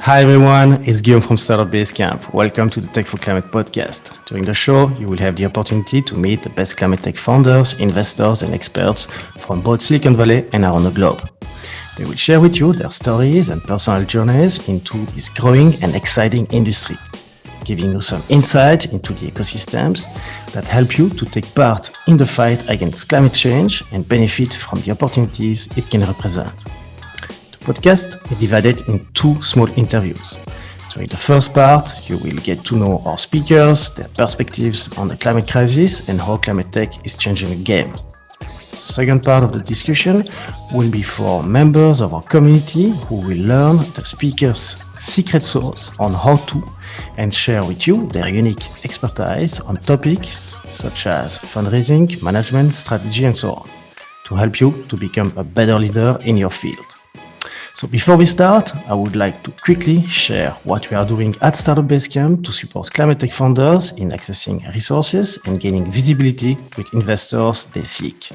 Hi everyone, it's Guillaume from Startup Basecamp. Welcome to the Tech for Climate podcast. During the show, you will have the opportunity to meet the best climate tech founders, investors, and experts from both Silicon Valley and around the globe. They will share with you their stories and personal journeys into this growing and exciting industry, giving you some insight into the ecosystems that help you to take part in the fight against climate change and benefit from the opportunities it can represent. The podcast is divided in two small interviews. During the first part, you will get to know our speakers, their perspectives on the climate crisis and how climate tech is changing the game. The second part of the discussion will be for members of our community who will learn the speakers' secret sauce on how to and share with you their unique expertise on topics such as fundraising, management, strategy, and so on, to help you to become a better leader in your field. So before we start, I would like to quickly share what we are doing at Startup Basecamp to support climate tech founders in accessing resources and gaining visibility with investors they seek.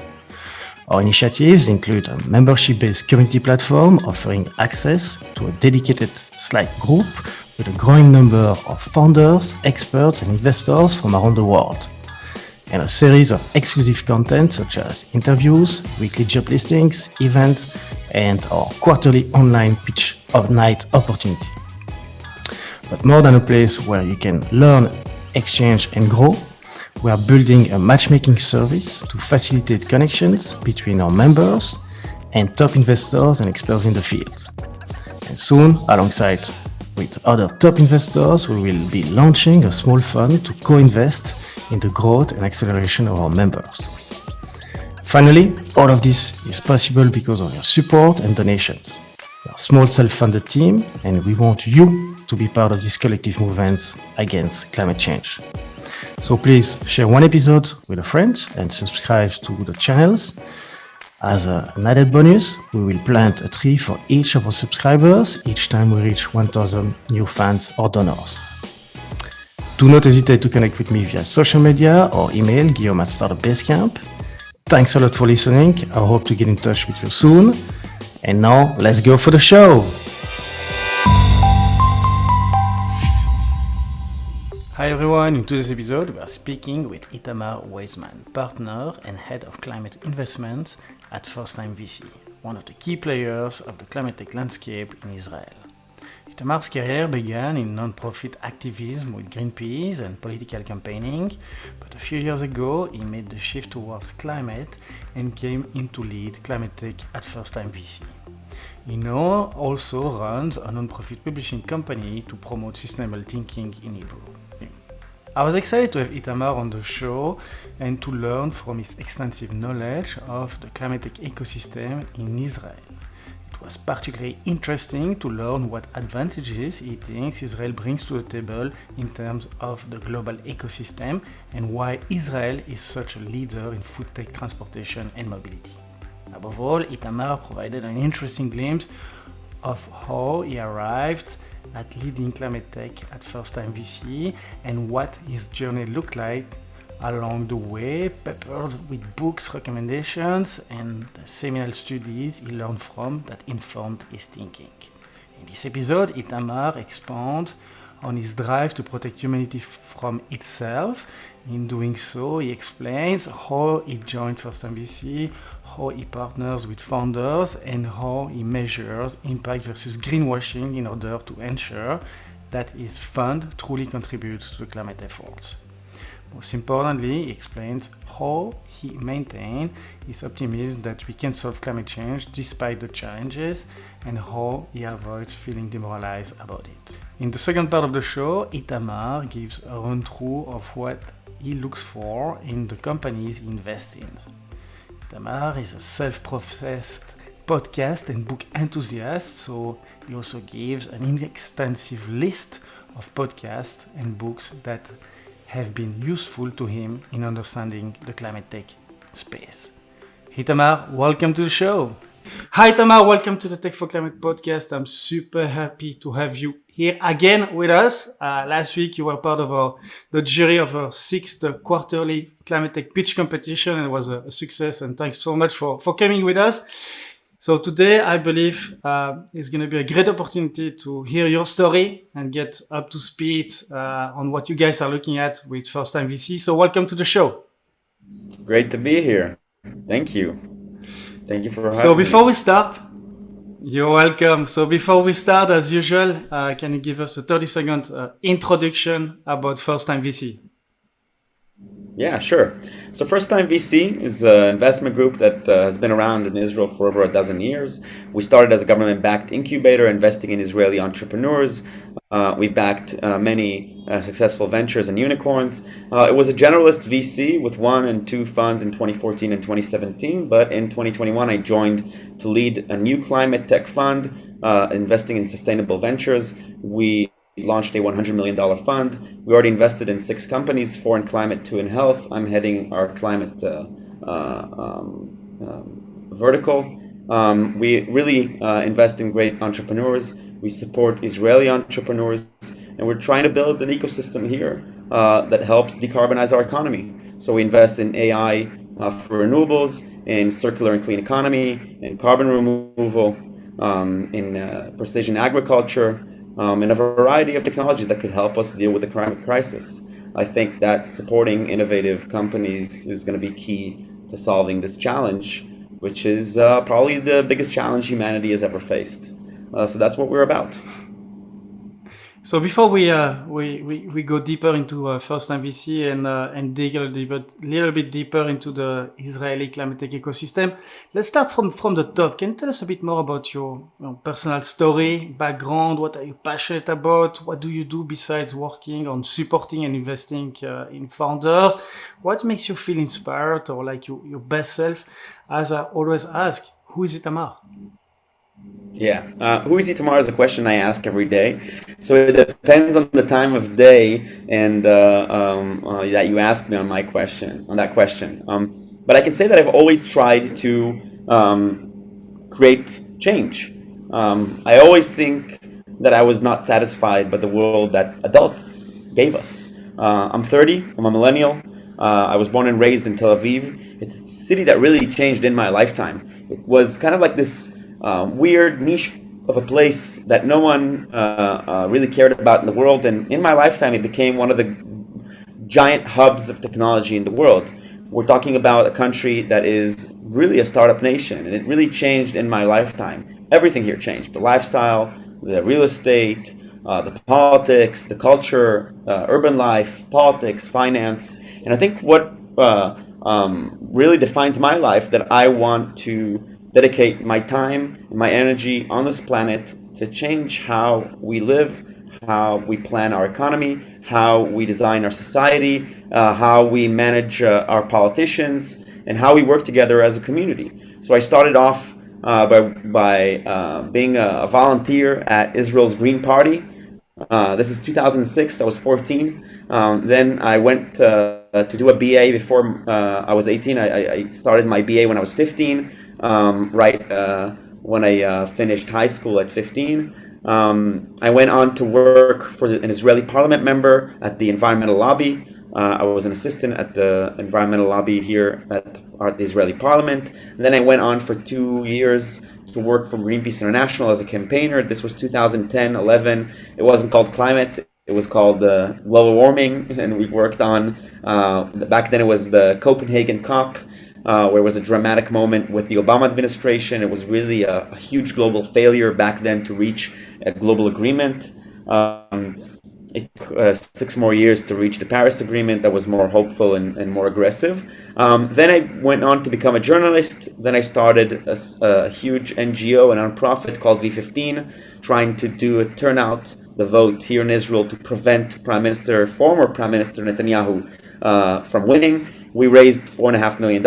Our initiatives include a membership-based community platform offering access to a dedicated Slack group with a growing number of founders, experts, and investors from around the world, and a series of exclusive content such as interviews, weekly job listings, events, and our quarterly online pitch of night opportunity. But more than a place where you can learn, exchange, and grow, we are building a matchmaking service to facilitate connections between our members and top investors and experts in the field. And soon, alongside with other top investors, we will be launching a small fund to co-invest in the growth and acceleration of our members. Finally, all of this is possible because of your support and donations. We are a small self-funded team, and we want you to be part of this collective movement against climate change. So please share one episode with a friend and subscribe to the channels. As an added bonus, we will plant a tree for each of our subscribers each time we reach 1,000 new fans or donors. Do not hesitate to connect with me via social media or email guillaume@startupbasecamp. Thanks a lot for listening. I hope to get in touch with you soon. And now, let's go for the show. Hi everyone, in today's episode we are speaking with Itamar Weizman, partner and head of climate investments at Firstime VC, one of the key players of the climate tech landscape in Israel. Itamar's career began in non-profit activism with Greenpeace and political campaigning, but a few years ago he made the shift towards climate and came in to lead climate tech at Firstime VC. He now also runs a non-profit publishing company to promote sustainable thinking in Hebrew. I was excited to have Itamar on the show and to learn from his extensive knowledge of the climate tech ecosystem in Israel. It was particularly interesting to learn what advantages he thinks Israel brings to the table in terms of the global ecosystem and why Israel is such a leader in food tech transportation and mobility. Above all, Itamar provided an interesting glimpse of how he arrived at leading climate tech at Firstime VC and what his journey looked like along the way, peppered with books, recommendations, and the seminal studies he learned from that informed his thinking. In this episode, Itamar expands on his drive to protect humanity from itself. In doing so, he explains how he joined Firstime VC, how he partners with founders, and how he measures impact versus greenwashing in order to ensure that his fund truly contributes to the climate efforts. Most importantly, he explains how he maintains his optimism that we can solve climate change despite the challenges and how he avoids feeling demoralized about it. In the second part of the show, Itamar gives a run-through of what he looks for in the companies he invests in. Itamar is a self-professed podcast and book enthusiast, so he also gives an extensive list of podcasts and books that have been useful to him in understanding the climate tech space. Itamar, welcome to the show. Hi Itamar, welcome to the Tech for Climate podcast. I'm super happy to have you here again with us. Last week you were part of the jury of our 6th quarterly climate tech pitch competition, and it was a success, and thanks so much for coming with us. So today, I believe is going to be a great opportunity to hear your story and get up to speed on what you guys are looking at with Firstime VC. So welcome to the show. Great to be here. Thank you. Thank you for So having before me. we start, you're welcome. So before we start, as usual, can you give us a 30-second introduction about Firstime VC? Yeah, sure. So Firstime VC is an investment group that has been around in Israel for over a dozen years. We started as a government-backed incubator investing in Israeli entrepreneurs. We've backed many successful ventures and unicorns. It was a generalist VC with 1 and 2 funds in 2014 and 2017, but in 2021 I joined to lead a new climate tech fund investing in sustainable ventures. We launched a $100 million fund. We already invested in 6 companies, 4 in climate, 2 in health. I'm heading our climate vertical. We really invest in great entrepreneurs. We support Israeli entrepreneurs, and we're trying to build an ecosystem here that helps decarbonize our economy. So we invest in AI for renewables, in circular and clean economy, in carbon removal, in precision agriculture, in a variety of technologies that could help us deal with the climate crisis. I think that supporting innovative companies is going to be key to solving this challenge, which is probably the biggest challenge humanity has ever faced. So that's what we're about. So before we go deeper into Firstime VC and dig a little bit deeper into the Israeli climate tech ecosystem, let's start from the top. Can you tell us a bit more about your personal story, background? What are you passionate about? What do you do besides working on supporting and investing in founders? What makes you feel inspired or like your best self? As I always ask, who is Itamar? Yeah, who is Itamar is a question I ask every day. So it depends on the time of day and that you ask me on that question. But I can say that I've always tried to create change. I always think that I was not satisfied by the world that adults gave us. I'm 30. I'm a millennial. I was born and raised in Tel Aviv. It's a city that really changed in my lifetime. It was kind of like this weird niche of a place that no one really cared about in the world. And in my lifetime, it became one of the giant hubs of technology in the world. We're talking about a country that is really a startup nation, and it really changed in my lifetime. Everything here changed. The lifestyle, the real estate, the politics, the culture, urban life, politics, finance. And I think what really defines my life, that I want to dedicate my time and my energy on this planet to change how we live, how we plan our economy, how we design our society, how we manage our politicians, and how we work together as a community. So I started off by being a volunteer at Israel's Green Party. This is 2006. I was 14. Then I went to do a BA before I was 18. I started my BA when I was 15, when I finished high school at 15. I went on to work for an Israeli parliament member at the environmental lobby. I was an assistant at the environmental lobby here at the Israeli parliament. And then I went on for 2 years to work for Greenpeace International as a campaigner. This was 2010-11. It wasn't called climate. It was called global warming. And we worked on, back then it was the Copenhagen COP, where it was a dramatic moment with the Obama administration. It was really a huge global failure back then to reach a global agreement. It took 6 more years to reach the Paris Agreement that was more hopeful and more aggressive. Then I went on to become a journalist. Then I started a huge NGO, a nonprofit called V15, trying to do a turnout the vote here in Israel to prevent former Prime Minister Netanyahu from winning. We raised $4.5 million,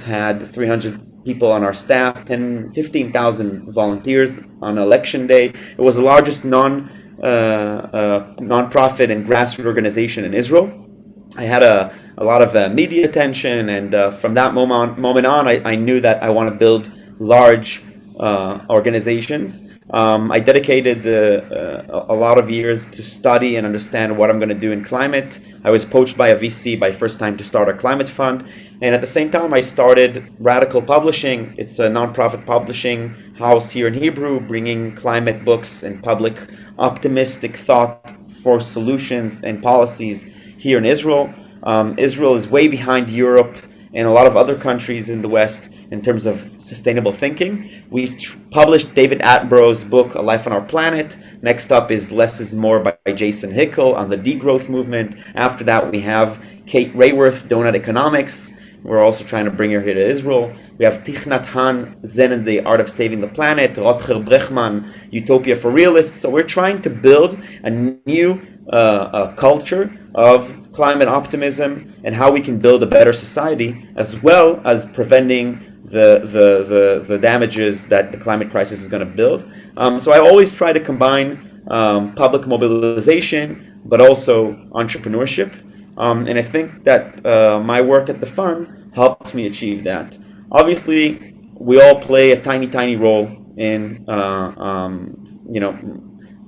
had 300 people on our staff, 15,000 volunteers on election day. It was the largest nonprofit and grassroots organization in Israel. I had a lot of media attention, and from that moment on, I knew that I want to build large organizations. I dedicated a lot of years to study and understand what I'm going to do in climate. I was poached by a VC by Firstime to start a climate fund. And at the same time, I started Radical Publishing. It's a nonprofit publishing house here in Hebrew, bringing climate books and public optimistic thought for solutions and policies here in Israel. Israel is way behind Europe and a lot of other countries in the West in terms of sustainable thinking. We published David Attenborough's book, A Life on Our Planet. Next up is Less is More by Jason Hickel on the degrowth movement. After that, we have Kate Rayworth, Donut Economics. We're also trying to bring her here to Israel. We have Tichnat Han, Zen and the Art of Saving the Planet, Rotger Brechman, Utopia for Realists. So we're trying to build a new culture of climate optimism and how we can build a better society, as well as preventing the damages that the climate crisis is going to build. So I always try to combine public mobilization, but also entrepreneurship. And I think that my work at the fund helps me achieve that. Obviously, we all play a tiny role in,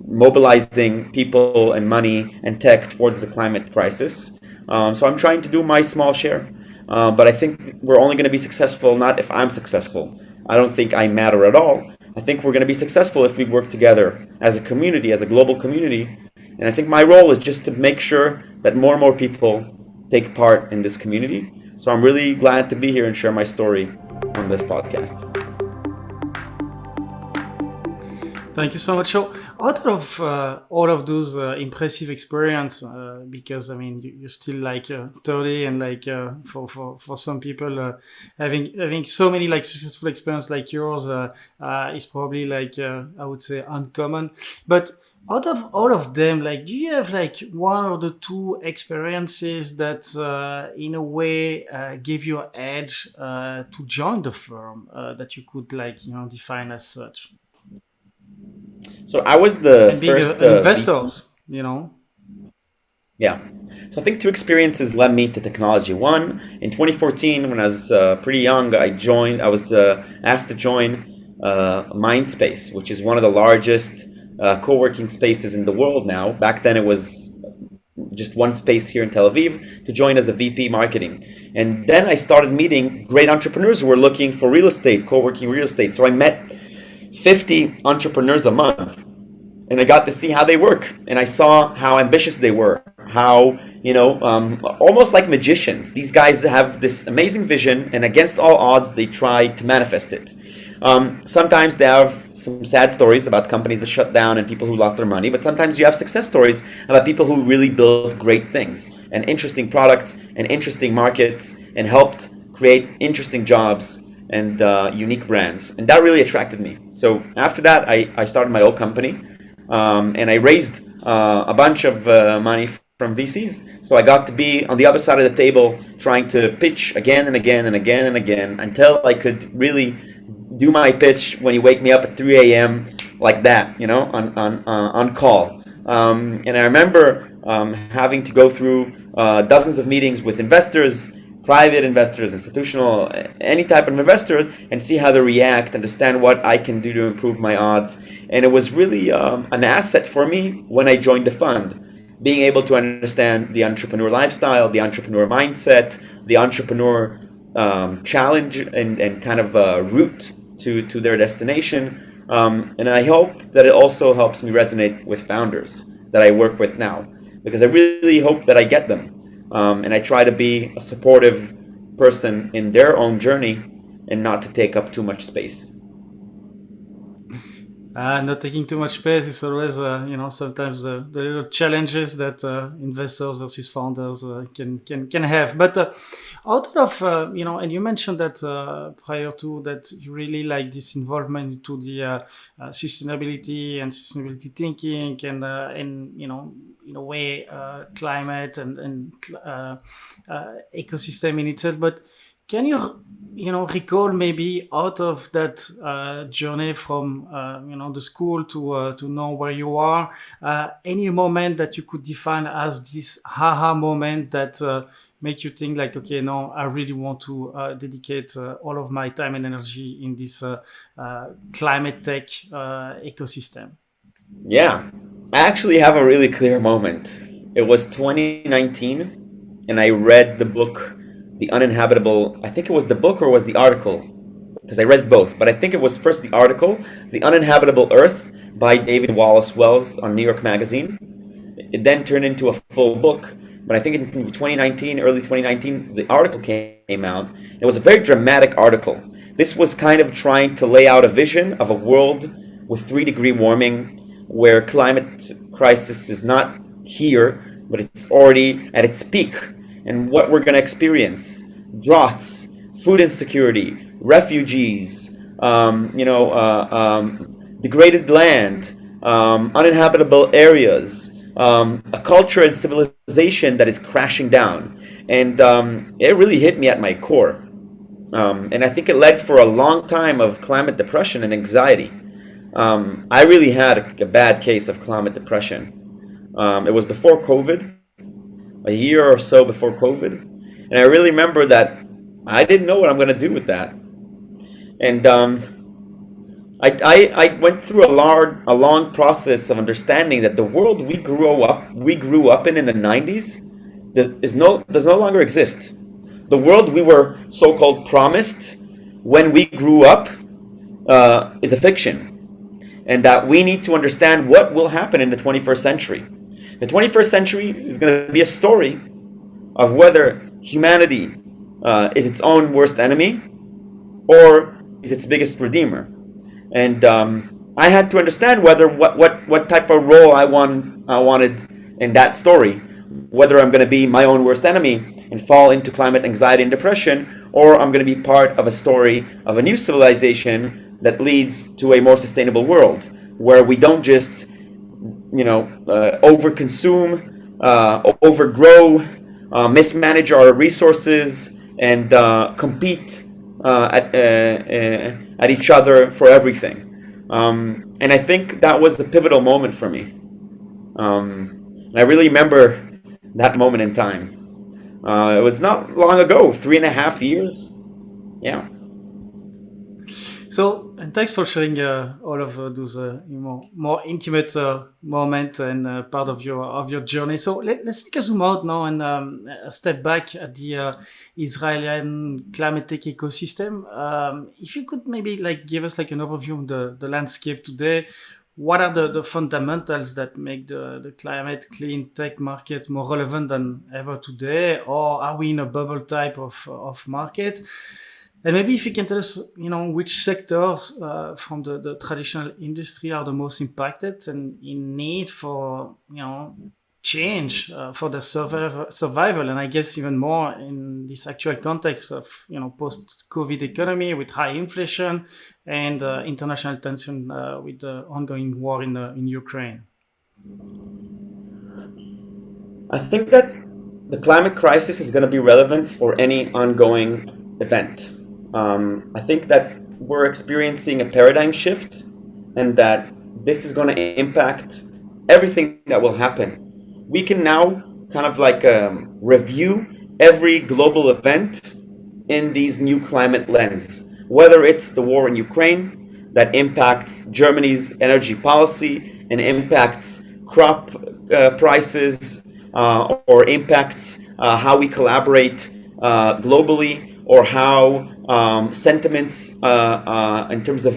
mobilizing people and money and tech towards the climate crisis. So I'm trying to do my small share. But I think we're only going to be successful not if I'm successful. I don't think I matter at all. I think we're going to be successful if we work together as a community, as a global community. And I think my role is just to make sure that more and more people take part in this community. So I'm really glad to be here and share my story on this podcast. Thank you so much. So, out of all of those impressive experience, because I mean you're still like 30, and like for some people having so many like successful experience like yours is probably like I would say uncommon. But out of all of them, like, do you have like one or the two experiences that in a way gave you an edge to join the firm that you could like define as such? So I was the And being first investors, Yeah. So I think two experiences led me to technology. One, in 2014, when I was pretty young, I was asked to join Mindspace, which is one of the largest co-working spaces in the world now. Back then it was just one space here in Tel Aviv, to join as a VP marketing. And then I started meeting great entrepreneurs who were looking for real estate, co-working real estate. So I met 50 entrepreneurs a month, and I got to see how they work, and I saw how ambitious they were, how almost like magicians. These guys have this amazing vision, and against all odds they try to manifest it. Sometimes they have some sad stories about companies that shut down and people who lost their money, but sometimes you have success stories about people who really build great things and interesting products and interesting markets and helped create interesting jobs and unique brands. And that really attracted me. So after that, I started my own company, and I raised a bunch of money from VCs. So I got to be on the other side of the table trying to pitch again and again and again and again until I could really do my pitch when you wake me up at 3 a.m. like that, on call. And I remember having to go through dozens of meetings with investors, private investors, institutional, any type of investor, and see how they react, understand what I can do to improve my odds. And it was really an asset for me when I joined the fund, being able to understand the entrepreneur lifestyle, the entrepreneur mindset, the entrepreneur challenge and kind of route to their destination. And I hope that it also helps me resonate with founders that I work with now, because I really hope that I get them. And I try to be a supportive person in their own journey and not to take up too much space. Not taking too much space is always, sometimes the little challenges that investors versus founders can have. But out of, and you mentioned that prior to that, you really like this involvement into the sustainability and sustainability thinking and in a way, climate and ecosystem in itself. But can you recall maybe out of that journey from the school to know where you are, any moment that you could define as this haha moment that make you think like, okay, no, I really want to dedicate all of my time and energy in this climate tech ecosystem? Yeah, I actually have a really clear moment. It was 2019, and I read the book, The Uninhabitable. I think it was the book or was the article, because I read both, but I think it was first the article, The Uninhabitable Earth by David Wallace Wells on New York Magazine. It then turned into a full book, but I think in 2019, early 2019, the article came out. It was a very dramatic article. This was kind of trying to lay out a vision of a world with 3-degree warming, where climate crisis is not here, but it's already at its peak, and what we're going to experience: droughts, food insecurity, refugees, degraded land, uninhabitable areas, a culture and civilization that is crashing down. And it really hit me at my core. And I think it led for a long time of climate depression and anxiety. I really had a bad case of climate depression. It was before COVID, a year or so before COVID. And I really remember that I didn't know what I'm going to do with that. And I went through a long process of understanding that the world we grew up in the 90s does no longer exist. The world we were so-called promised when we grew up is a fiction. And that we need to understand what will happen in the 21st century. The 21st century is going to be a story of whether humanity is its own worst enemy or is its biggest redeemer. And I had to understand whether what type of role I wanted in that story, whether I'm going to be my own worst enemy and fall into climate anxiety and depression, or I'm going to be part of a story of a new civilization that leads to a more sustainable world, where we don't just overconsume, overgrow, mismanage our resources, and compete at each other for everything. And I think that was the pivotal moment for me. And I really remember that moment in time. It was not long ago, 3.5 years. Yeah. So, and thanks for sharing all of those more intimate moments and part of your journey. So let's take a zoom out now and a step back at the Israeli climate tech ecosystem. If you could maybe give us an overview of the landscape today. What are the fundamentals that make the climate clean tech market more relevant than ever today, or are we in a bubble type of market? And maybe if you can tell us, which sectors from the traditional industry are the most impacted and in need for, change for their survival. And I guess even more in this actual context of, post-COVID economy with high inflation and international tension with the ongoing war in Ukraine. I think that the climate crisis is going to be relevant for any ongoing event. I think that we're experiencing a paradigm shift, and that this is going to impact everything that will happen. We can now kind of review every global event in these new climate lens, whether it's the war in Ukraine that impacts Germany's energy policy and impacts crop prices, or impacts how we collaborate globally, or how sentiments in terms of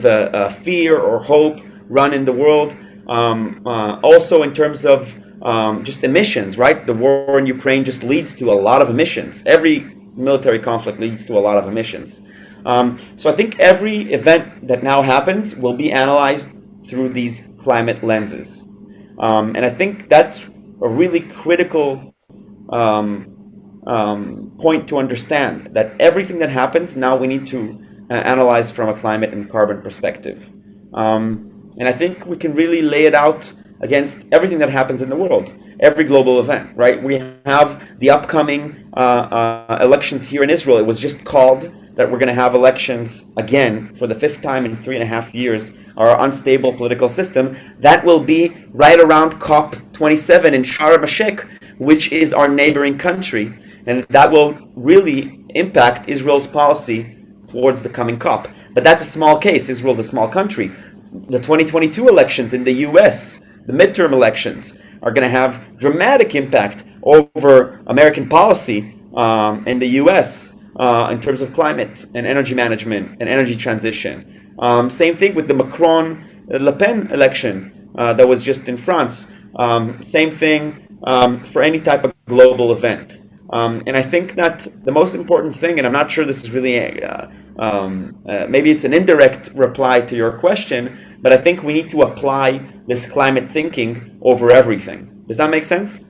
fear or hope run in the world. Also in terms of just emissions, right? The war in Ukraine just leads to a lot of emissions. Every military conflict leads to a lot of emissions. So I think every event that now happens will be analyzed through these climate lenses. And I think that's a really critical point to understand, that everything that happens now we need to analyze from a climate and carbon perspective. And I think we can really lay it out against everything that happens in the world, every global event, right? We have the upcoming elections here in Israel. It was just called that we're going to have elections again for the 5th time in 3.5 years, our unstable political system. That will be right around COP27 in Sharm el-Sheikh, which is our neighboring country. And that will really impact Israel's policy towards the coming COP. But that's a small case. Israel's a small country. The 2022 elections in the US, the midterm elections, are going to have dramatic impact over American policy in the US in terms of climate and energy management and energy transition. Same thing with the Macron-Le Pen election that was just in France. Same thing for any type of global event. And I think that the most important thing, and I'm not sure this is really, maybe it's an indirect reply to your question, but I think we need to apply this climate thinking over everything. Does that make sense?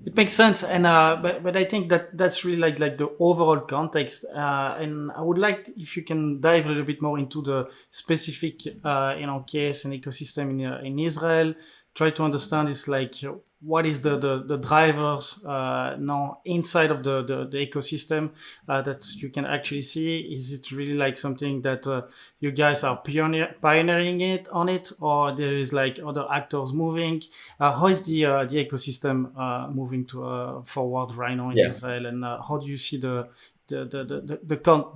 It makes sense, and but I think that that's really like the overall context, and I would like if you can dive a little bit more into the specific case and ecosystem in Israel. Try to understand is like what is the drivers now inside of the ecosystem that you can actually see. Is it really like something that you guys are pioneering it, or there is like other actors moving? How is the ecosystem moving to forward right now in Israel, and how do you see the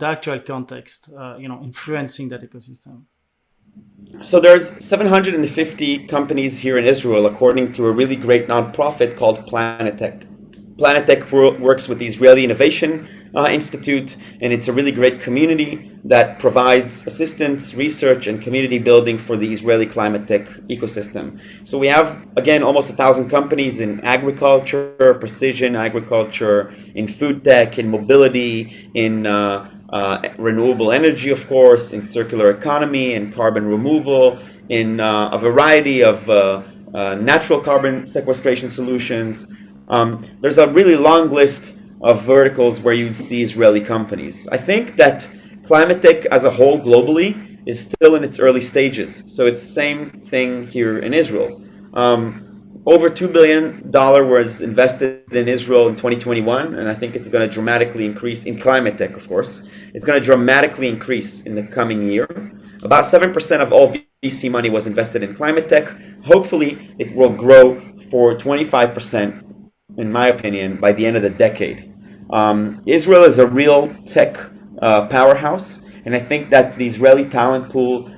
actual context influencing that ecosystem? So there's 750 companies here in Israel, according to a really great nonprofit called PlanetTech. PlanetTech works with the Israeli Innovation Institute, and it's a really great community that provides assistance, research, and community building for the Israeli climate tech ecosystem. So we have, again, almost 1,000 companies in agriculture, precision agriculture, in food tech, in mobility, in renewable energy, of course, in circular economy, in carbon removal, in a variety of natural carbon sequestration solutions. There's a really long list of verticals where you see Israeli companies. I think that climate tech as a whole globally is still in its early stages. So it's the same thing here in Israel. Over $2 billion was invested in Israel in 2021, and I think it's going to dramatically increase in climate tech, of course. It's going to dramatically increase in the coming year. About 7% of all VC money was invested in climate tech. Hopefully, it will grow for 25%, in my opinion, by the end of the decade. Israel is a real tech powerhouse, and I think that the Israeli talent pool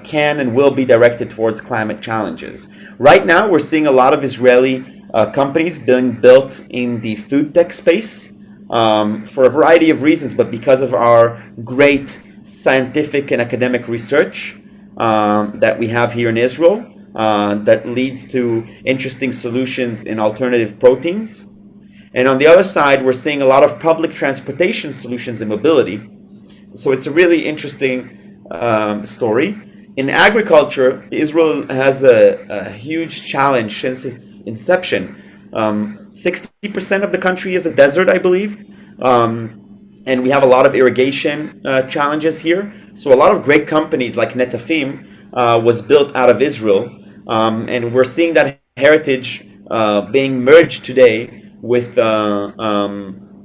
can and will be directed towards climate challenges. Right now, we're seeing a lot of Israeli companies being built in the food tech space for a variety of reasons, but because of our great scientific and academic research that we have here in Israel that leads to interesting solutions in alternative proteins. And on the other side, we're seeing a lot of public transportation solutions in mobility. So it's a really interesting story. In agriculture, Israel has a huge challenge since its inception. 60% of the country is a desert, I believe. And we have a lot of irrigation challenges here. So a lot of great companies like Netafim was built out of Israel. And we're seeing that heritage being merged today with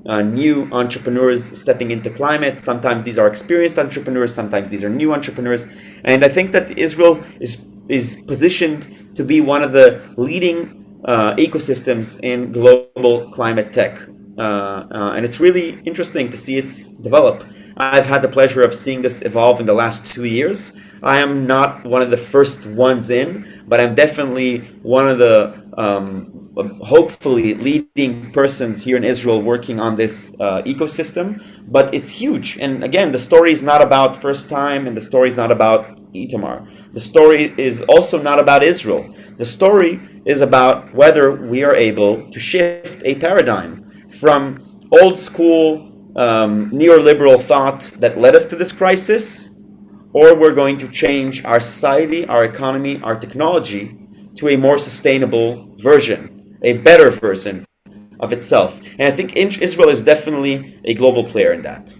new entrepreneurs stepping into climate. Sometimes these are experienced entrepreneurs, sometimes these are new entrepreneurs. And I think that Israel is positioned to be one of the leading ecosystems in global climate tech. And it's really interesting to see it develop. I've had the pleasure of seeing this evolve in the last 2 years. I am not one of the first ones in, but I'm definitely one of the hopefully leading persons here in Israel working on this ecosystem. But it's huge. And again, the story is not about Firstime, and the story is not about Itamar. The story is also not about Israel. The story is about whether we are able to shift a paradigm from old school neoliberal thought that led us to this crisis, or we're going to change our society, our economy, our technology to a more sustainable version, a better version of itself. And I think Israel is definitely a global player in that.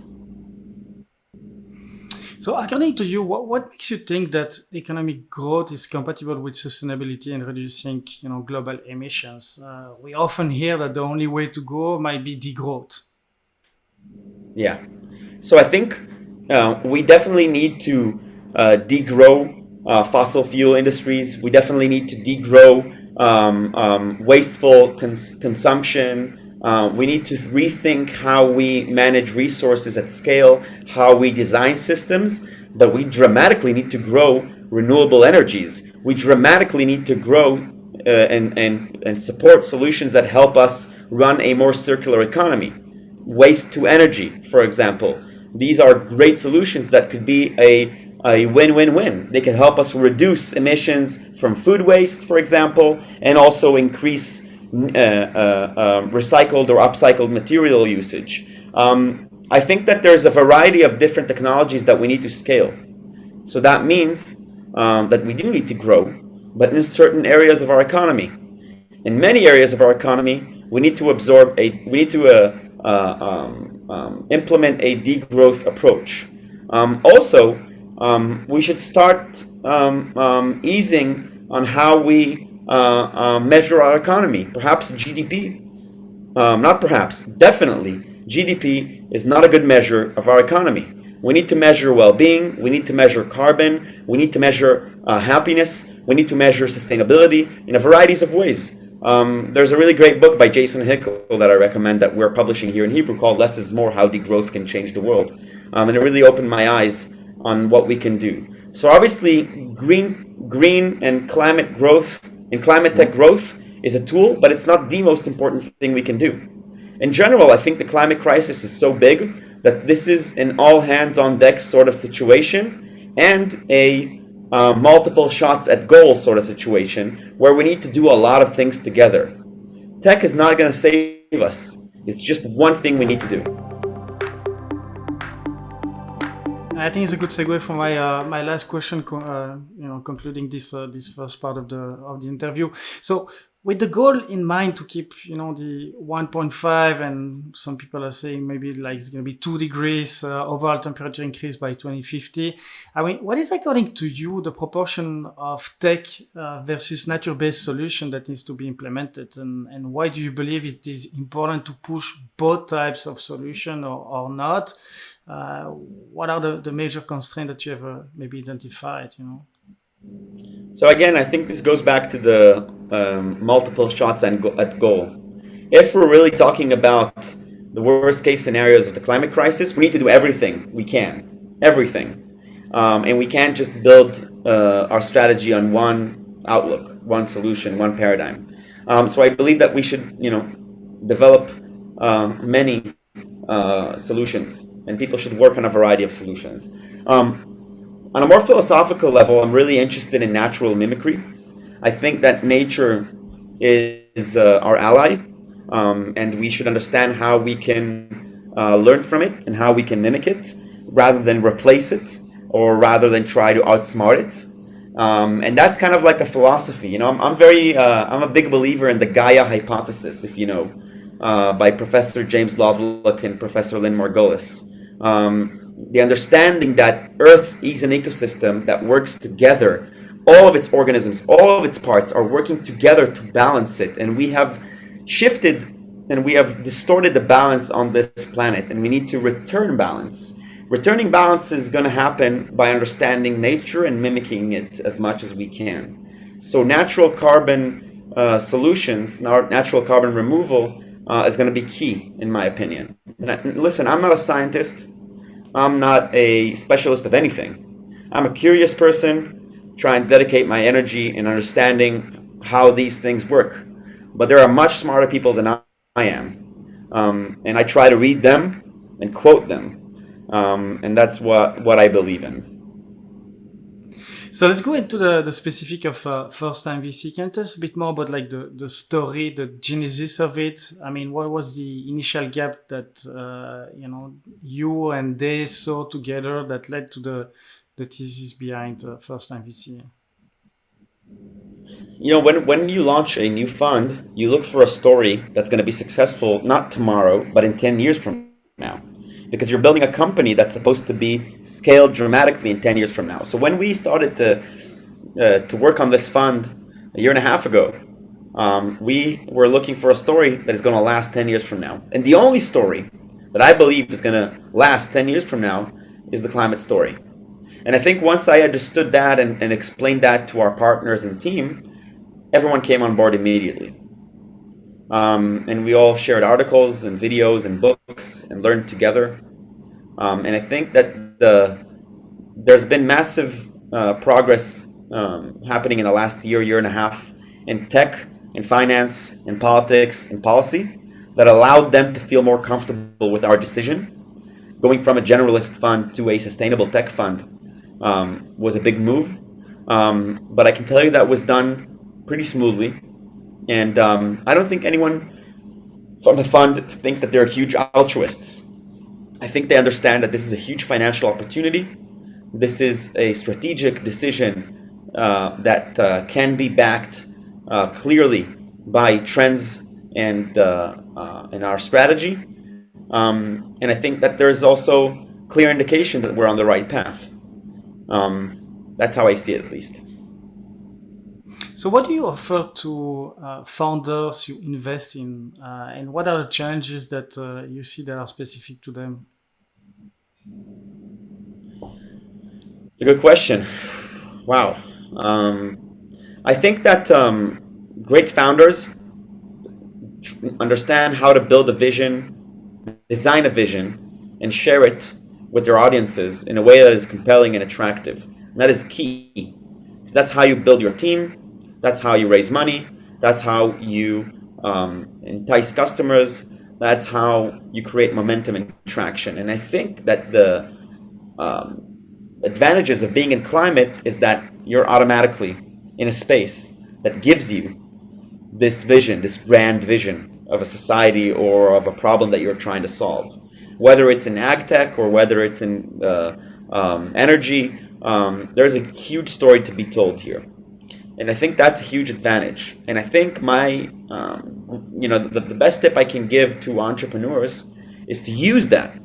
So according to you, what makes you think that economic growth is compatible with sustainability and reducing, global emissions? We often hear that the only way to go might be degrowth. Yeah. So I think we definitely need to degrow fossil fuel industries. We definitely need to degrow wasteful consumption. We need to rethink how we manage resources at scale, how we design systems, but we dramatically need to grow renewable energies. We dramatically need to grow and support solutions that help us run a more circular economy. Waste to energy, for example. These are great solutions that could be a win-win-win. They can help us reduce emissions from food waste, for example, and also increase recycled or upcycled material usage. I think that there's a variety of different technologies that we need to scale. So that means that we do need to grow, but in certain areas of our economy. In many areas of our economy, we need to implement a degrowth approach. Also, we should start easing on how we measure our economy. Perhaps GDP, not perhaps, definitely, GDP is not a good measure of our economy. We need to measure well-being, we need to measure carbon, we need to measure happiness, we need to measure sustainability in a variety of ways. There's a really great book by Jason Hickel that I recommend that we're publishing here in Hebrew called Less is More, How Degrowth Can Change the World. And it really opened my eyes on what we can do. So obviously green and climate growth and climate tech growth is a tool, but it's not the most important thing we can do. In general, I think the climate crisis is so big that this is an all hands on deck sort of situation and a multiple shots at goal sort of situation where we need to do a lot of things together. Tech is not going to save us. It's just one thing we need to do. I think it's a good segue for my last question, concluding this first part of the interview. So, with the goal in mind to keep, the 1.5, and some people are saying maybe like it's going to be 2 degrees overall temperature increase by 2050. I mean, what is, according to you, the proportion of tech versus nature-based solution that needs to be implemented, and why do you believe it is important to push both types of solution or not? What are the major constraints that you have maybe identified? So again, I think this goes back to the multiple shots at goal. If we're really talking about the worst case scenarios of the climate crisis, we need to do everything we can, everything. And we can't just build our strategy on one outlook, one solution, one paradigm. So I believe that we should, develop many solutions, and people should work on a variety of solutions. On a more philosophical level, I'm really interested in natural mimicry. I think that nature is our ally, and we should understand how we can learn from it and how we can mimic it rather than replace it or rather than try to outsmart it. And that's kind of like a philosophy. I'm a big believer in the Gaia hypothesis, if you know, by Professor James Lovelock and Professor Lynn Margolis. The understanding that Earth is an ecosystem that works together. All of its organisms, all of its parts are working together to balance it. And we have shifted and we have distorted the balance on this planet, and we need to return balance. Returning balance is going to happen by understanding nature and mimicking it as much as we can. So natural carbon solutions, natural carbon removal is going to be key, in my opinion. And listen, I'm not a scientist. I'm not a specialist of anything. I'm a curious person trying to dedicate my energy in understanding how these things work. But there are much smarter people than I am. And I try to read them and quote them. And that's what I believe in. So let's go into the specific of Firstime VC. Can you tell us a bit more about like the story, the genesis of it? I mean, what was the initial gap that you and they saw together that led to the thesis behind Firstime VC? When you launch a new fund, you look for a story that's going to be successful not tomorrow, but in 10 years from now. because you're building a company that's supposed to be scaled dramatically in 10 years from now. So when we started to work on this fund a year and a half ago, we were looking for a story that is going to last 10 years from now. And the only story that I believe is going to last 10 years from now is the climate story. And I think once I understood that and explained that to our partners and team, everyone came on board immediately. And we all shared articles and videos and books and learned together. And I think that there's been massive progress happening in the last year and a half in tech, in finance, in politics, in policy that allowed them to feel more comfortable with our decision. Going from a generalist fund to a sustainable tech fund was a big move. But I can tell you that was done pretty smoothly. And I don't think anyone from the fund think that they're huge altruists. I think they understand that this is a huge financial opportunity. This is a strategic decision that can be backed clearly by trends and our strategy. And I think that there's also clear indication that we're on the right path. That's how I see it, at least. So what do you offer to founders you invest in, and what are the challenges that you see that are specific to them? It's a good question. Wow. I think that great founders understand how to build a vision, design a vision, and share it with their audiences in a way that is compelling and attractive. And that is key. Because that's how you build your team. That's how you raise money. That's how you entice customers. That's how you create momentum and traction. And I think that the advantages of being in climate is that you're automatically in a space that gives you this vision, this grand vision of a society or of a problem that you're trying to solve. Whether it's in ag tech or whether it's in energy, there's a huge story to be told here. And I think that's a huge advantage. And I think my, the best tip I can give to entrepreneurs is to use that.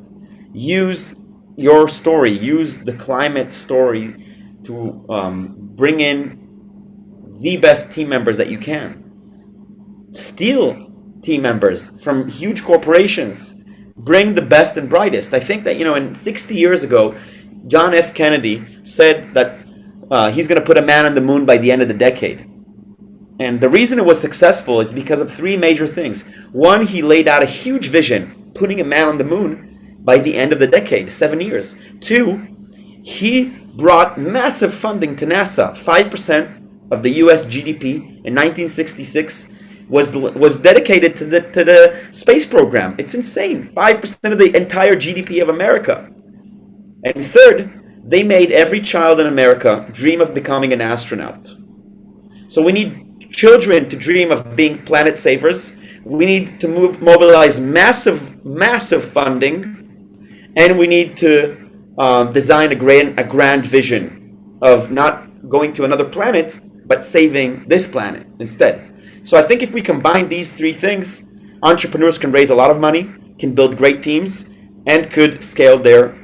Use your story, use the climate story to bring in the best team members that you can. Steal team members from huge corporations. Bring the best and brightest. I think that, in 60 years ago, John F. Kennedy said that he's going to put a man on the moon by the end of the decade. And the reason it was successful is because of three major things. One, he laid out a huge vision, putting a man on the moon by the end of the decade, 7 years. Two, he brought massive funding to NASA. 5% of the US GDP in 1966 was dedicated to the space program. It's insane. 5% of the entire GDP of America. And third, they made every child in America dream of becoming an astronaut. So we need children to dream of being planet savers. We need to mobilize massive funding, and we need to design a grand vision of not going to another planet, but saving this planet instead. So I think if we combine these three things, entrepreneurs can raise a lot of money, can build great teams, and could scale their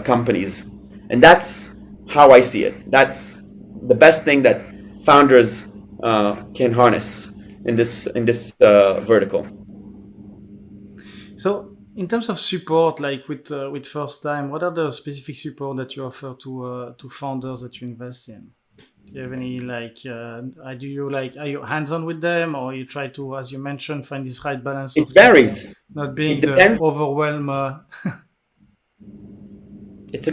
companies. And that's how I see it. That's the best thing that founders can harness in this vertical. So, in terms of support, like with Firstime, what are the specific support that you offer to founders that you invest in? Do you have any are you hands-on with them, or you try to, as you mentioned, find this right balance? It varies. Not being the overwhelm. It's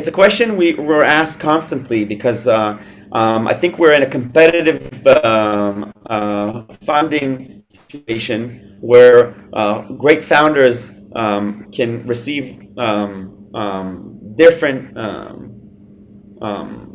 a question we're asked constantly because I think we're in a competitive funding situation where great founders can receive different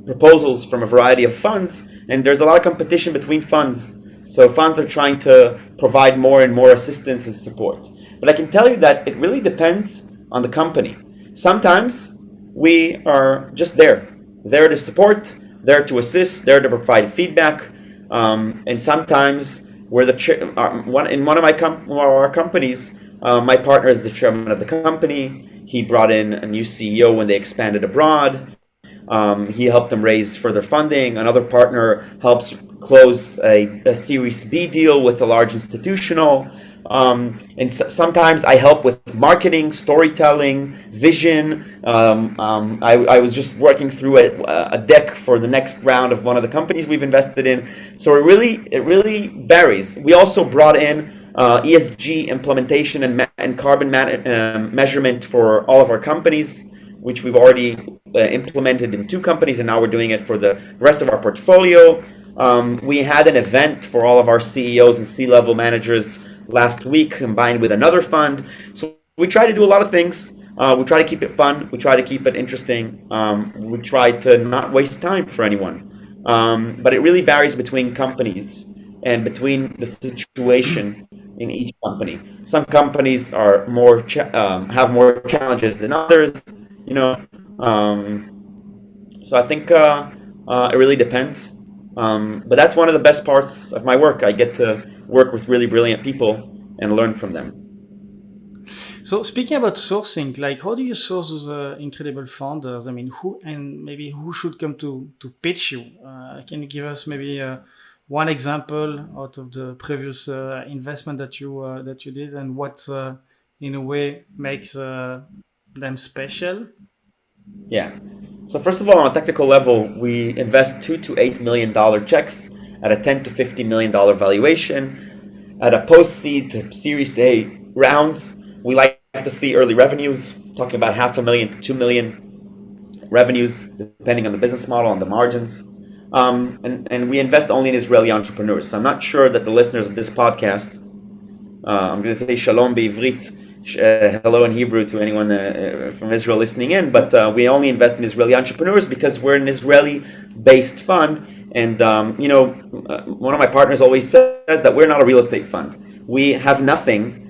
proposals from a variety of funds, and there's a lot of competition between funds. So funds are trying to provide more and more assistance and support. But I can tell you that it really depends on the company. Sometimes we are just there to support, there to assist, there to provide feedback, and sometimes we're in one of our companies, My partner is the chairman of the company. He brought in a new CEO when they expanded abroad. He helped them raise further funding. Another partner helps close a Series B deal with a large institutional. And sometimes I help with marketing, storytelling, vision. I was just working through a deck for the next round of one of the companies we've invested in. So it really varies. We also brought in ESG implementation and carbon measurement for all of our companies, which we've already implemented in 2 companies, and now we're doing it for the rest of our portfolio. We had an event for all of our CEOs and C-level managers last week, combined with another fund. So we try to do a lot of things. We try to keep it fun. We try to keep it interesting. We try to not waste time for anyone. But it really varies between companies and between the situation in each company. Some companies are more have more challenges than others. So I think it really depends. But that's one of the best parts of my work. I get to work with really brilliant people and learn from them. So speaking about sourcing, like how do you source those incredible founders? I mean, who should come to pitch you? Can you give us maybe one example out of the previous investment that you did, and what in a way makes them special? Yeah. So first of all, on a technical level, we invest $2 to $8 million checks at a $10 to $50 million valuation. At a post-seed to Series A rounds, we like to see early revenues, talking about $500,000 to $2 million revenues, depending on the business model and the margins. And we invest only in Israeli entrepreneurs. So I'm not sure that the listeners of this podcast, I'm going to say shalom be'ivrit, hello in Hebrew to anyone from Israel listening in, but we only invest in Israeli entrepreneurs because we're an Israeli-based fund. And, one of my partners always says that we're not a real estate fund. We have nothing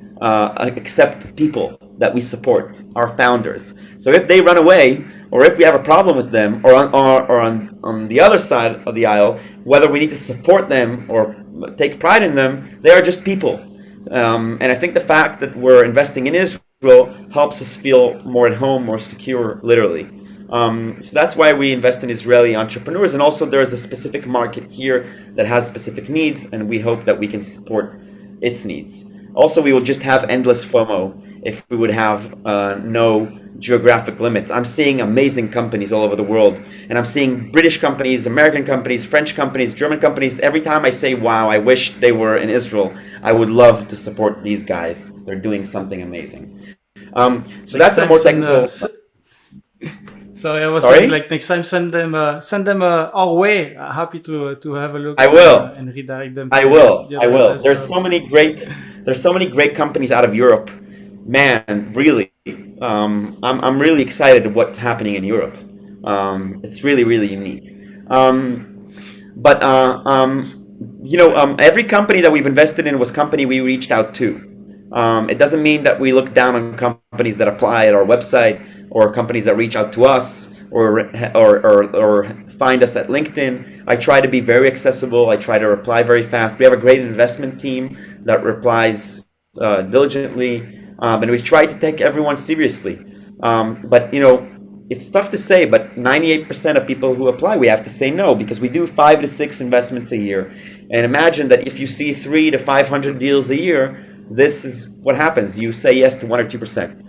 except people that we support, our founders. So if they run away, or if we have a problem with them, or on the other side of the aisle, whether we need to support them or take pride in them, they are just people. And I think the fact that we're investing in Israel helps us feel more at home, more secure, literally. So that's why we invest in Israeli entrepreneurs. And also there is a specific market here that has specific needs, and we hope that we can support its needs. Also, we will just have endless FOMO if we would have no geographic limits. I'm seeing amazing companies all over the world, and I'm seeing British companies, American companies, French companies, German companies. Every time I say, wow, I wish they were in Israel, I would love to support these guys. They're doing something amazing. So that's a more technical... So I was saying, like, next time send them our way. Happy to have a look. I will and redirect them. I will. There's so many great companies out of Europe. Man, really, I'm really excited at what's happening in Europe. It's really, really unique. Every company that we've invested in was company we reached out to. It doesn't mean that we look down on companies that apply at our website, or companies that reach out to us, or find us at LinkedIn. I try to be very accessible. I try to reply very fast. We have a great investment team that replies diligently, and we try to take everyone seriously. But it's tough to say, but 98% of people who apply, we have to say no, because we do 5 to 6 investments a year. And imagine that if you see 300 to 500 deals a year, this is what happens. You say yes to 1 or 2%.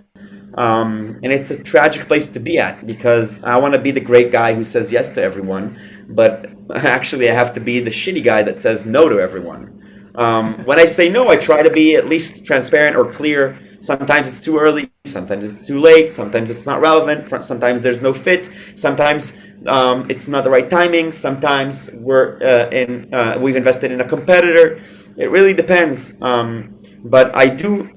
And it's a tragic place to be at, because I want to be the great guy who says yes to everyone, but actually I have to be the shitty guy that says no to everyone. When I say no, I try to be at least transparent or clear. Sometimes it's too early, sometimes it's too late, sometimes it's not relevant, sometimes there's no fit, sometimes it's not the right timing, sometimes we've invested in a competitor. It really depends. But I do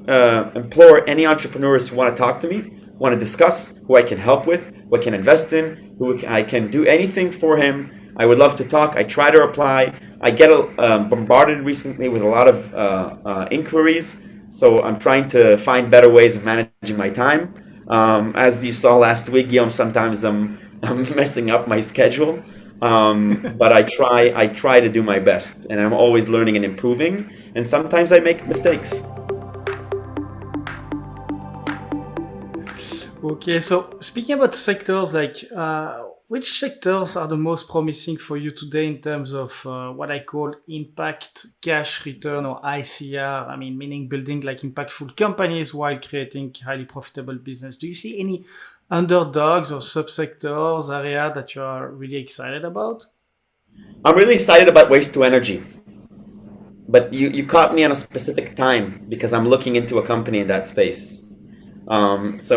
implore any entrepreneurs who want to talk to me, want to discuss, who I can help with, who I can invest in, who I can do anything for him. I would love to talk. I try to reply. I get bombarded recently with a lot of inquiries, so I'm trying to find better ways of managing my time. As you saw last week, Guillaume, sometimes I'm messing up my schedule. But I try to do my best, and I'm always learning and improving, and sometimes I make mistakes. Okay, so speaking about sectors, like which sectors are the most promising for you today in terms of what I call impact cash return or ICR? I mean, meaning building like impactful companies while creating highly profitable business. Do you see any underdogs or subsectors area that you are really excited about? I'm really excited about waste to energy, but you caught me on a specific time because I'm looking into a company in that space. Waste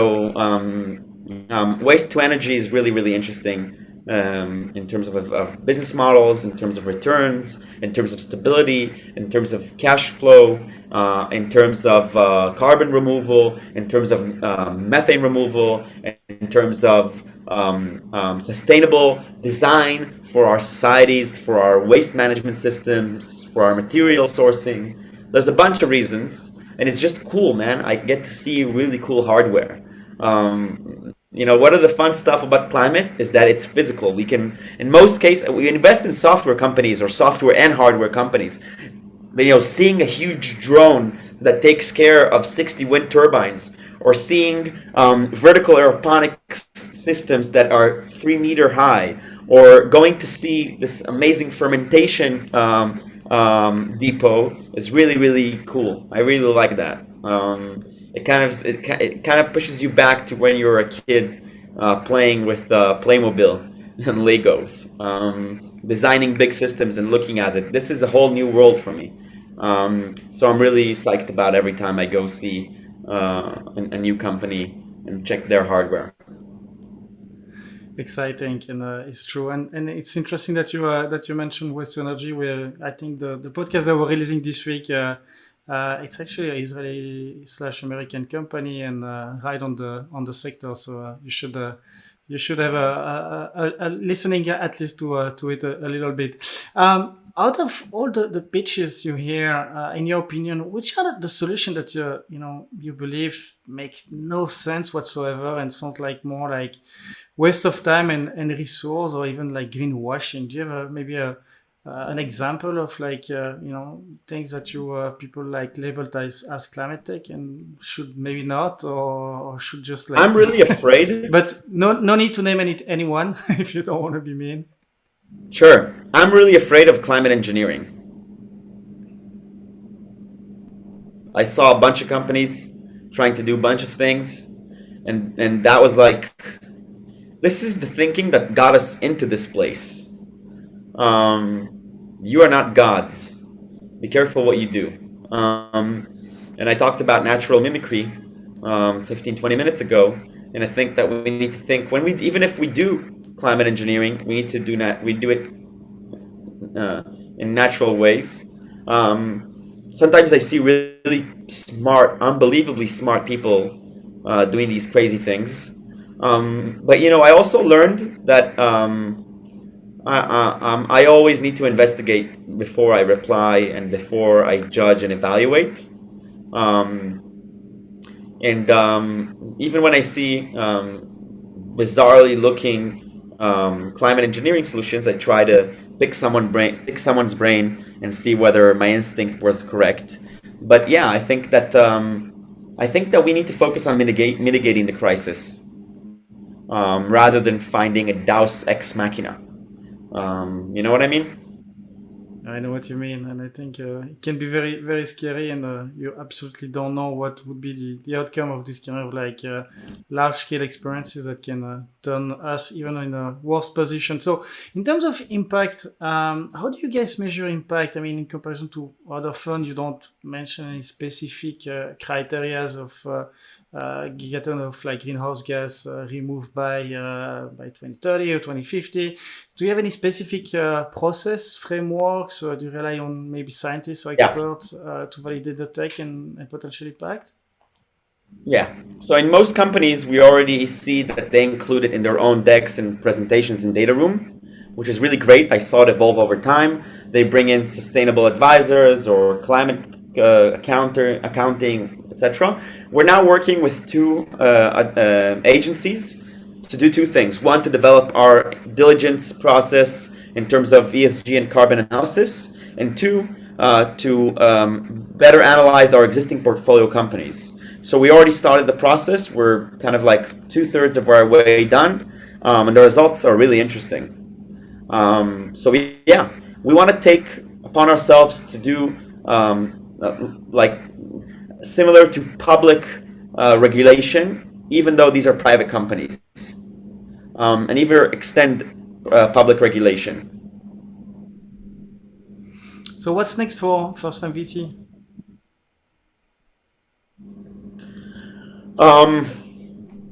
to energy is really, really interesting in terms of business models, in terms of returns, in terms of stability, in terms of cash flow, in terms of carbon removal, in terms of methane removal, in terms of sustainable design for our societies, for our waste management systems, for our material sourcing. There's a bunch of reasons. And it's just cool, man. I get to see really cool hardware. One of the fun stuff about climate is that it's physical. We can, in most cases, we invest in software companies or software and hardware companies. But, seeing a huge drone that takes care of 60 wind turbines, or seeing vertical aeroponics systems that are 3 meter high, or going to see this amazing fermentation depot is really, really cool. I really like that. It kind of pushes you back to when you were a kid playing with Playmobil and Legos, designing big systems and looking at it. This is a whole new world for me. So I'm really psyched about every time I go see a new company and check their hardware. Exciting, and it's true, and it's interesting that you mentioned waste to energy. Where I think the podcast that we're releasing this week, it's actually an Israeli/American company, and right on the sector. So you should have a listening at least to it a little bit. Out of all the pitches you hear, in your opinion, which are the solution that you believe makes no sense whatsoever and sounds like more like waste of time and resource, or even like greenwashing? Do you have maybe an example of like things that you people like labeled as climate tech and should maybe not, or should just like? I'm really afraid. But no need to name anyone if you don't want to be mean. Sure. I'm really afraid of climate engineering. I saw a bunch of companies trying to do a bunch of things, and that was like, this is the thinking that got us into this place. You are not gods. Be careful what you do. And I talked about natural mimicry 15-20 minutes ago, and I think that we need to think, even if we do climate engineering, we need to do it in natural ways. Sometimes I see really smart, unbelievably smart people doing these crazy things. But I also learned that I always need to investigate before I reply and before I judge and evaluate. Even when I see bizarrely looking climate engineering solutions, I try to pick someone's brain and see whether my instinct was correct. But yeah, I think that we need to focus on mitigating the crisis rather than finding a Deus ex machina. You know what I mean? I know what you mean, and I think it can be very, very scary, and you absolutely don't know what would be the outcome of this kind of like large-scale experiences that can turn us even in a worse position. So, in terms of impact, how do you guys measure impact? I mean, in comparison to other funds, you don't mention any specific criteria of gigaton of like greenhouse gas removed by 2030 or 2050. Do you have any specific process frameworks, or do you rely on maybe scientists or experts to validate the tech and potential impact? Yeah. So in most companies, we already see that they include it in their own decks and presentations in data room, which is really great. I saw it evolve over time. They bring in sustainable advisors or climate accounting, etc. We're now working with two agencies to do two things. One, to develop our diligence process in terms of ESG and carbon analysis, and two, to better analyze our existing portfolio companies. So we already started the process. We're kind of like 2/3 of our way done, and the results are really interesting. So we want to take upon ourselves to do like similar to public regulation, even though these are private companies, and even extend public regulation. So what's next for Firstime VC?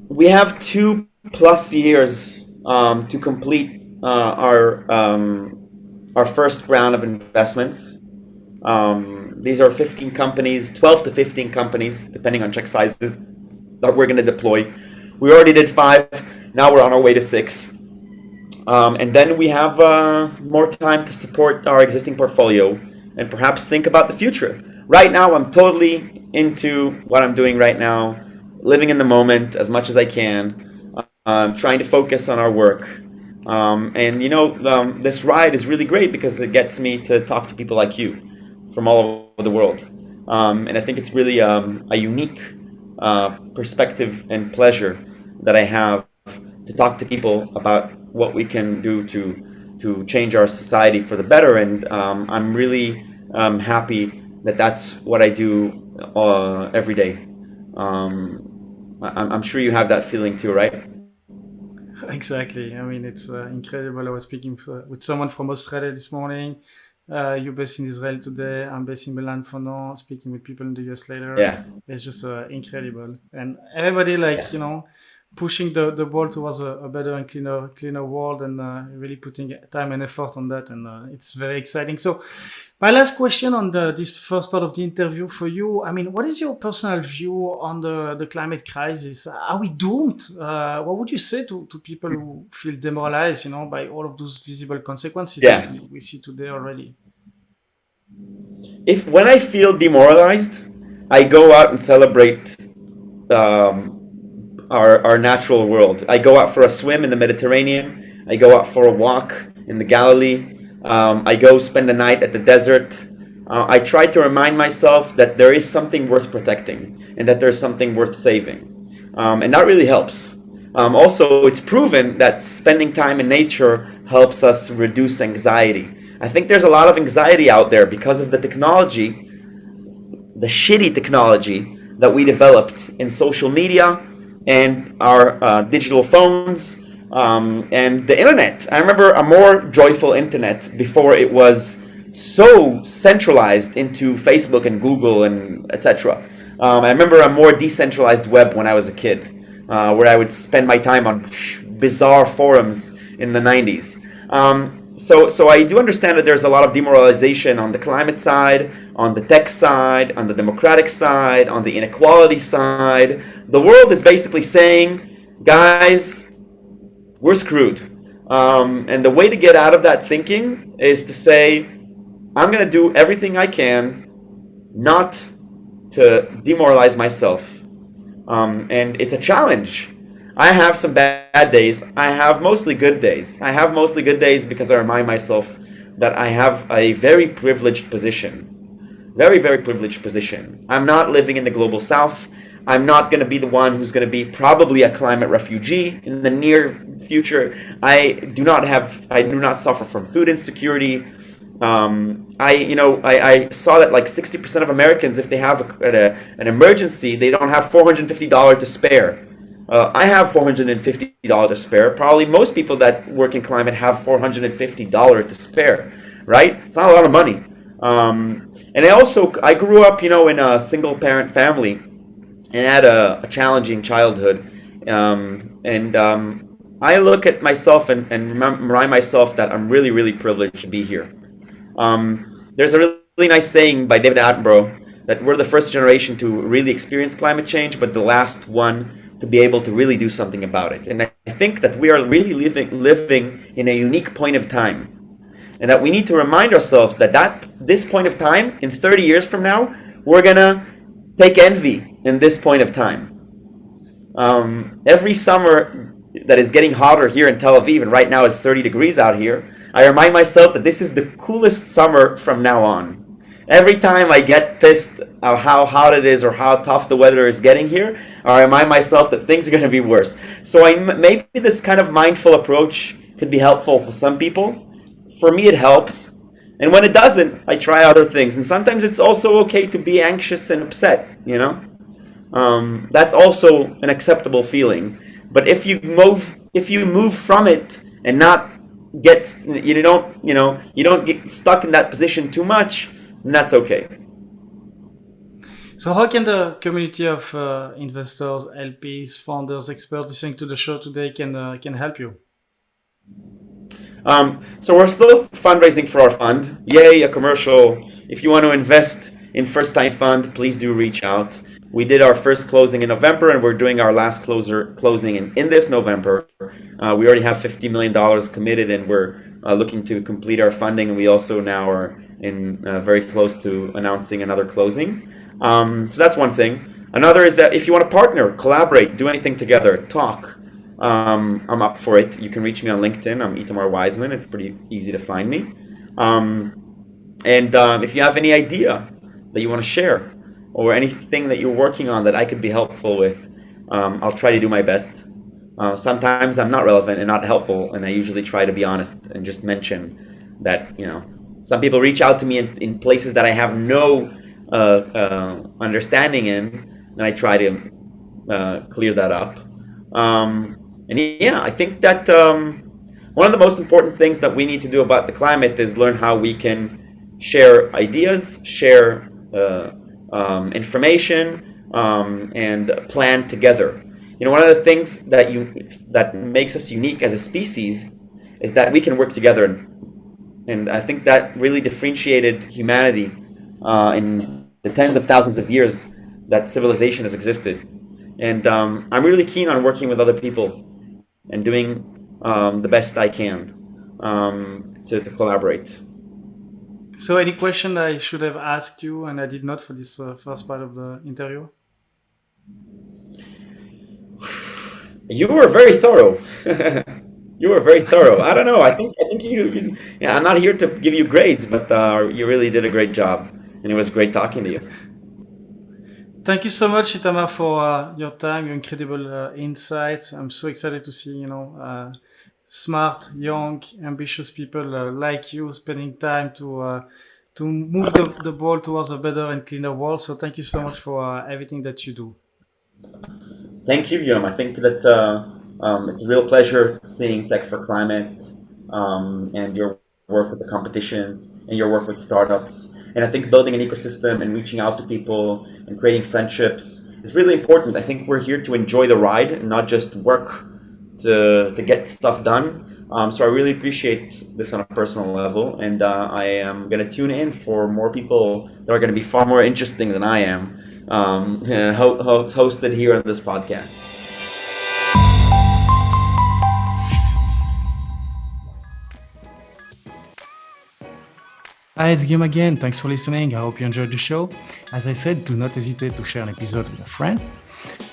We have 2+ years to complete our first round of investments. These are 15 companies, 12 to 15 companies, depending on check sizes, that we're going to deploy. We already did 5. Now we're on our way to 6. And then we have more time to support our existing portfolio and perhaps think about the future. Right now, I'm totally into what I'm doing right now, living in the moment as much as I can, trying to focus on our work. And this ride is really great because it gets me to talk to people like you from all over the world. And I think it's really a unique perspective and pleasure that I have to talk to people about what we can do to change our society for the better. And I'm really happy that that's what I do every day. I'm sure you have that feeling too, right? Exactly. I mean, it's incredible. I was speaking with someone from Australia this morning. You're based in Israel today. I'm based in Milan for now, speaking with people in the US later. Yeah. It's just incredible. And everybody pushing the ball towards a better and cleaner world, and really putting time and effort on that. And it's very exciting. So my last question on this first part of the interview for you, I mean, what is your personal view on the climate crisis? Are we doomed? What would you say to people who feel demoralized, by all of those visible consequences that we see today already? When I feel demoralized, I go out and celebrate our natural world. I go out for a swim in the Mediterranean. I go out for a walk in the Galilee. I go spend the night at the desert. I try to remind myself that there is something worth protecting and that there's something worth saving. And that really helps. Also, it's proven that spending time in nature helps us reduce anxiety. I think there's a lot of anxiety out there because of the technology, the shitty technology that we developed in social media and our digital phones, and the internet. I remember a more joyful internet before it was so centralized into Facebook and Google and etc. I remember a more decentralized web when I was a kid, where I would spend my time on bizarre forums in the 90s. So I do understand that there's a lot of demoralization on the climate side, on the tech side, on the democratic side, on the inequality side. The world is basically saying, guys, we're screwed. And the way to get out of that thinking is to say, I'm going to do everything I can not to demoralize myself. And it's a challenge. I have some bad days. I have mostly good days. I have mostly good days because I remind myself that I have a very privileged position. Very, very privileged position. I'm not living in the global south. I'm not going to be the one who's going to be probably a climate refugee in the near future. I do not suffer from food insecurity. I saw that like 60% of Americans, if they have an emergency, they don't have $450 to spare. I have $450 to spare. Probably most people that work in climate have $450 to spare, right? It's not a lot of money. And I grew up, in a single parent family and had a challenging childhood. I look at myself and remind myself that I'm really, really privileged to be here. There's a really nice saying by David Attenborough that we're the first generation to really experience climate change, but the last one to be able to really do something about it. And I think that we are really living in a unique point of time. And that we need to remind ourselves that this point of time, in 30 years from now, we're going to take envy in this point of time. Every summer that is getting hotter here in Tel Aviv, and right now it's 30 degrees out here, I remind myself that this is the coolest summer from now on. every time I get pissed at how hot it is or how tough the weather is getting here, I remind myself that things are going to be worse. So maybe this kind of mindful approach could be helpful for some people. For me, it helps. And when it doesn't, I try other things. And sometimes it's also okay to be anxious and upset, you know? That's also an acceptable feeling. But if you move from it and not you don't get stuck in that position too much, then that's okay. So how can the community of investors, LPs, founders, experts listening to the show today can help you? So we're still fundraising for our fund. Yay, a commercial. If you want to invest in Firstime Fund, please do reach out. We did our first closing in November, and we're doing our last closing in this November. We already have $50 million committed, and we're looking to complete our funding. And we also now are very close to announcing another closing. So that's one thing. Another is that if you want to partner, collaborate, do anything together, talk, I'm up for it. You can reach me on LinkedIn. I'm Itamar Weizman. It's pretty easy to find me. If you have any idea that you want to share, or anything that you're working on that I could be helpful with, I'll try to do my best. Sometimes I'm not relevant and not helpful, and I usually try to be honest and just mention that, some people reach out to me in places that I have no understanding in, and I try to clear that up. I think that one of the most important things that we need to do about the climate is learn how we can share ideas, share information, and plan together. One of the things that makes us unique as a species is that we can work together, and I think that really differentiated humanity in the tens of thousands of years that civilization has existed. And I'm really keen on working with other people and doing the best I can to collaborate. So any question I should have asked you and I did not for this first part of the interview? You were very thorough. You were very thorough. I don't know. I think you I'm not here to give you grades, but you really did a great job, and it was great talking to you. Thank you so much, Itamar, for your time, your incredible insights. I'm so excited to see, smart, young, ambitious people like you spending time to move the ball towards a better and cleaner world. So thank you so much for everything that you do. Thank you, Guillaume. I think that it's a real pleasure seeing Tech for Climate and your work with the competitions and your work with startups. And I think building an ecosystem and reaching out to people and creating friendships is really important. I think we're here to enjoy the ride and not just work to get stuff done. So I really appreciate this on a personal level, and I am going to tune in for more people that are going to be far more interesting than I am hosted here on this podcast. Hi, it's Guillaume again. Thanks for listening. I hope you enjoyed the show. As I said, do not hesitate to share an episode with a friend.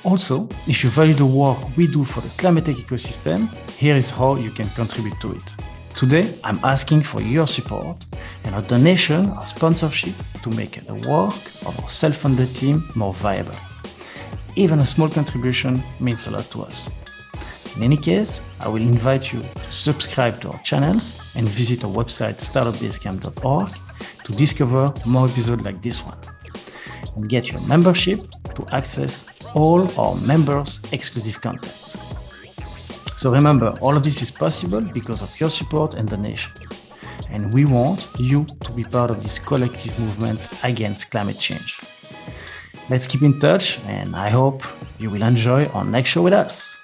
Also, if you value the work we do for the climate tech ecosystem, here is how you can contribute to it. Today, I'm asking for your support and a donation or sponsorship to make the work of our self-funded team more viable. Even a small contribution means a lot to us. In any case, I will invite you to subscribe to our channels and visit our website startupbasecamp.org to discover more episodes like this one. And get your membership to access all our members' exclusive content. So remember, all of this is possible because of your support and donation. And we want you to be part of this collective movement against climate change. Let's keep in touch, and I hope you will enjoy our next show with us.